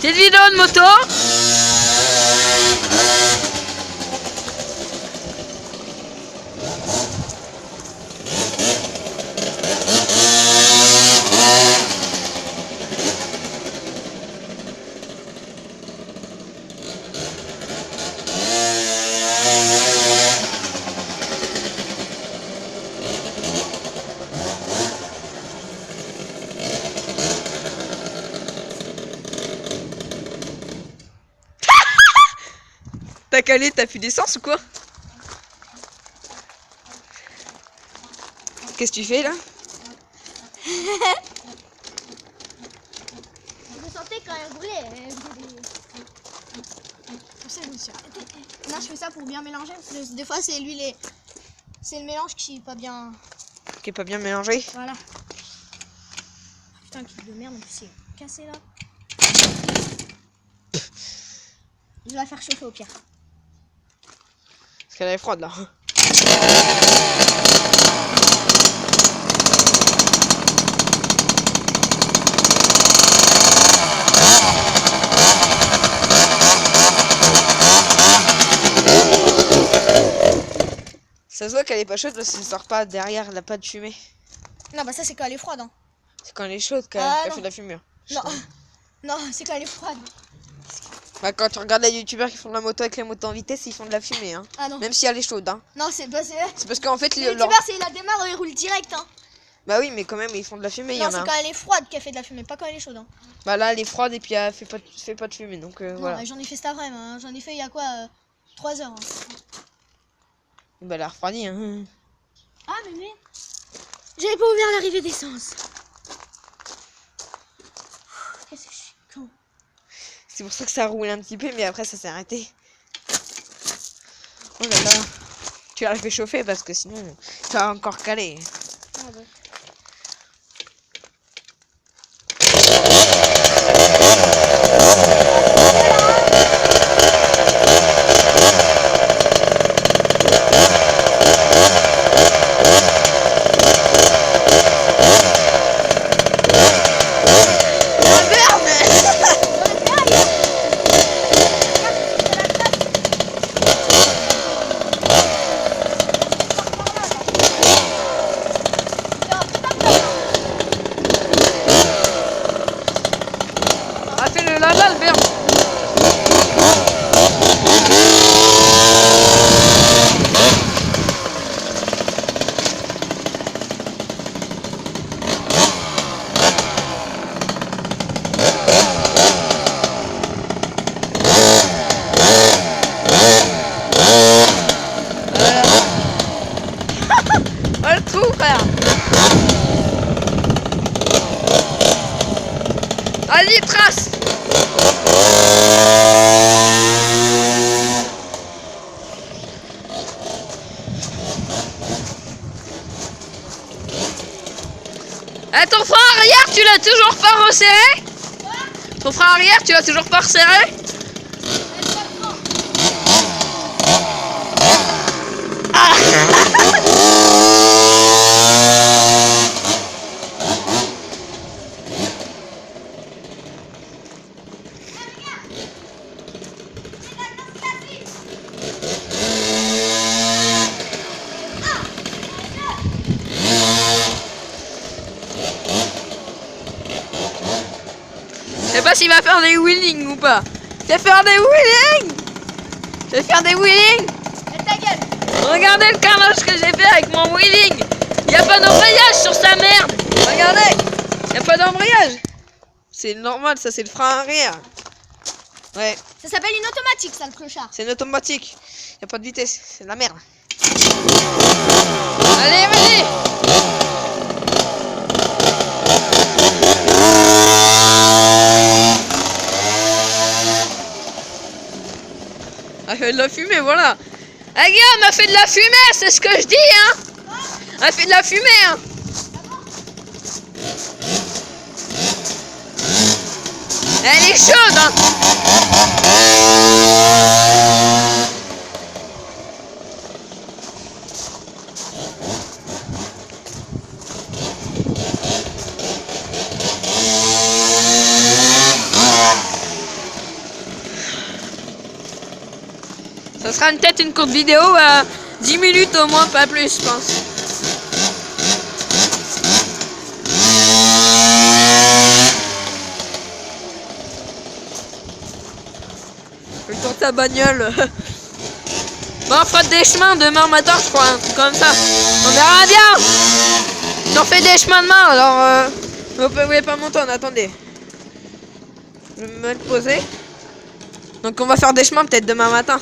Petite vidéo de moto. T'as calé, t'as plus d'essence ou quoi? Qu'est-ce que tu fais là? Je sentais quand elle roulait. Pour ça, je me suis arrêtée. Là, je fais ça pour bien mélanger. Parce que des fois, c'est l'huile et c'est le mélange qui est pas bien. Qui est pas bien mélangé. Voilà. Putain, qui de merde, c'est cassé là. Je vais la faire chauffer au pire. Parce qu'elle est froide là. Ça se voit qu'elle est pas chaude parce que ça sort pas derrière, elle a pas de fumée. Non, bah ça, c'est quand elle est froide. Hein. C'est quand elle est chaude qu'elle fait de la fumée. Non, non, c'est quand elle est froide. Bah, quand tu regardes les youtubeurs qui font de la moto avec les motos en vitesse, ils font de la fumée. Hein. Ah non. Même si elle est chaude. Hein. Non, c'est pas. C'est parce qu'en fait, Les youtubeurs, c'est la démarre, ils roulent direct. Hein. Bah oui, mais quand même, ils font de la fumée. Non, y en c'est a. quand elle est froide qu'elle fait de la fumée, pas quand elle est chaude. Hein. Bah là, elle est froide et puis elle fait pas de fumée. Donc voilà. Ouais, j'en ai fait cet après-midi. Hein. J'en ai fait il y a quoi 3 heures. Hein. Bah elle a refroidi. Hein. Ah, mais. J'avais pas ouvert l'arrivée d'essence. Qu'est-ce que je suis con. C'est pour ça que ça roule un petit peu, mais après ça s'est arrêté. Oh là là. Tu l'as fait chauffer parce que sinon, tu vas encore caler. Ah, bah. Allez, trace. Eh, ton frein arrière, tu l'as toujours pas resserré? Ton frein arrière, tu l'as toujours pas resserré? Je sais pas s'il va faire des wheelings ou pas. Tu vas faire des wheelings? Tu vas faire des wheelings? Et ta gueule. Regardez le carnage que j'ai fait avec mon wheeling. Il n'y a pas d'embrayage sur sa merde. Regardez. Il n'y a pas d'embrayage. C'est normal, ça c'est le frein arrière. Ouais. Ça s'appelle une automatique, ça, le clochard. C'est une automatique. Il n'y a pas de vitesse. C'est de la merde. Allez, vas-y. Elle fait de la fumée, voilà. Ah, Guillaume a fait de la fumée, c'est ce que je dis, hein. Elle fait de la fumée, hein. Elle est chaude, hein. Ça sera peut-être une courte vidéo, 10 minutes au moins, pas plus, je pense. Je tourne ta bagnole. Bon, on fera des chemins demain matin, je crois, un truc comme ça. On verra bien. On fait des chemins demain, alors vous pouvez pas monter, attendez. Je vais me mettre posé. Donc on va faire des chemins peut-être demain matin.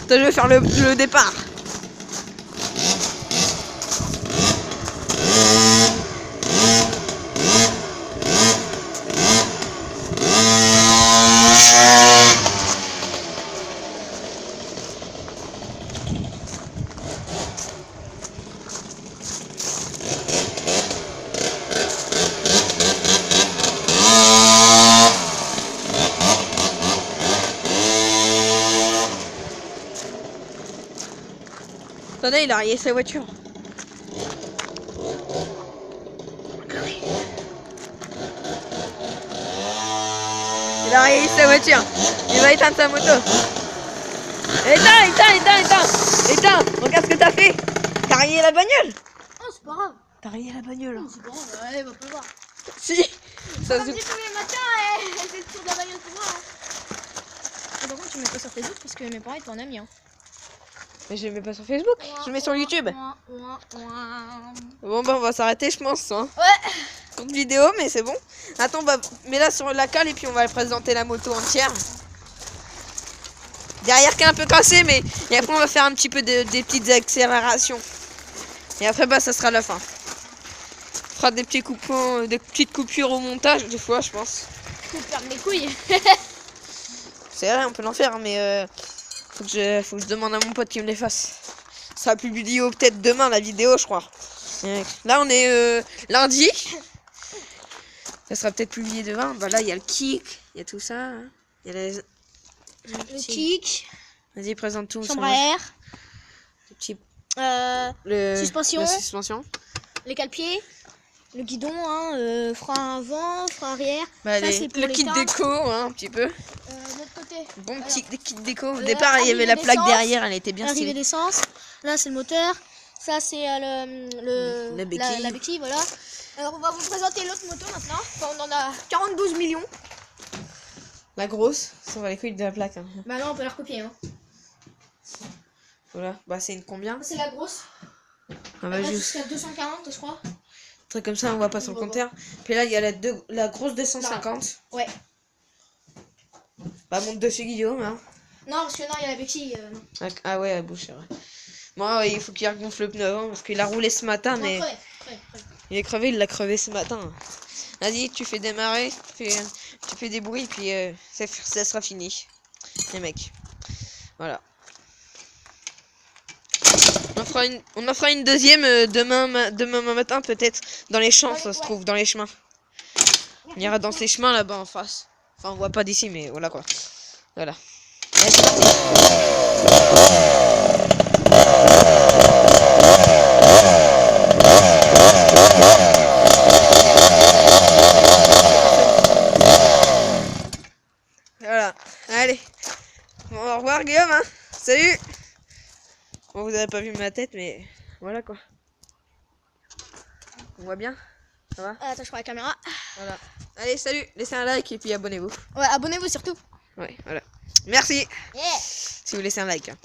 Je vais faire le départ. Attendez, il a rayé sa voiture. Il a rayé sa voiture. Il va éteindre sa moto. Éteins. Regarde ce que t'as fait. T'as rayé la bagnole. Oh, c'est pas grave. T'as rayé la bagnole. Oh, c'est pas grave. Allez, va pleuvoir. Si. Ça Comme se... dit tous les matins, c'est le tour de la bagnole pour moi. Et par contre, tu mets pas sur Facebook parce que mes parents ils t'en aiment bien. Mais je le mets pas sur Facebook. Je le mets sur YouTube. Bon bah on va s'arrêter je pense. Hein. Ouais. Courte vidéo mais c'est bon. Attends, on va mettre là sur la cale et puis on va présenter la moto entière. Derrière qui est un peu cassé mais et après on va faire un petit peu des petites accélérations. Et après bah ça sera la fin. On fera des petits coupons, des petites coupures au montage des fois je pense. Je peux perdre mes couilles. C'est vrai on peut l'en faire mais faut que je demande à mon pote qu'il me les fasse. Ça sera plus vidéo peut-être demain la vidéo je crois. Là on est lundi. Ça sera peut-être publié demain. Bah là il y a le kick, il y a tout ça. Hein. Il y a le kick. Vas-y présente tout. Chambre à air. Le petit... suspension. La suspension. Les cale-pieds. Le guidon, hein, frein avant, frein arrière. Bah, ça, c'est pour le les kit teintes. déco hein, un petit peu. De l'autre côté. Bon petit kit déco. Au Là, départ il y avait la plaque d'essence. derrière, elle était bien Arrivée stylée. d'essence. Là c'est le moteur. Ça c'est la béquille. La béquille, voilà. Alors on va vous présenter l'autre moto maintenant. Enfin, on en a 42 millions. La grosse, ça va les couilles de la plaque. Hein. Bah non, on peut la recopier. Hein. Voilà, bah c'est une combien? C'est la grosse. Ah bah Elle va juste jusqu'à 240 je crois. un truc comme ça, on voit pas sur le compteur. Puis là il y a la grosse 250. Ouais. Bah monte dessus Guillaume hein. Non parce que non il y a la béquille. Non. Ah ouais, la bouche c'est vrai. Moi il faut qu'il regonfle le pneu avant parce qu'il a roulé ce matin mais Crevé. il est crevé, il l'a crevé ce matin. Vas-y, tu fais démarrer, tu fais des bruits puis ça sera fini. Les mecs. Voilà. On en fera une deuxième demain matin peut-être dans les champs, ça se trouve dans les chemins. On ira dans ces chemins là-bas en face. Enfin on voit pas d'ici mais voilà quoi. Voilà. Allez, c'est parti. Voilà. Allez. Bon, au revoir Guillaume hein. Salut. Bon, vous avez pas vu ma tête, mais voilà quoi. On voit bien. Ça va? Attends, je prends la caméra. Voilà. Allez, salut. Laissez un like et puis abonnez-vous. Ouais, abonnez-vous surtout. Ouais, voilà. Merci. Yeah. Si vous laissez un like. Hein.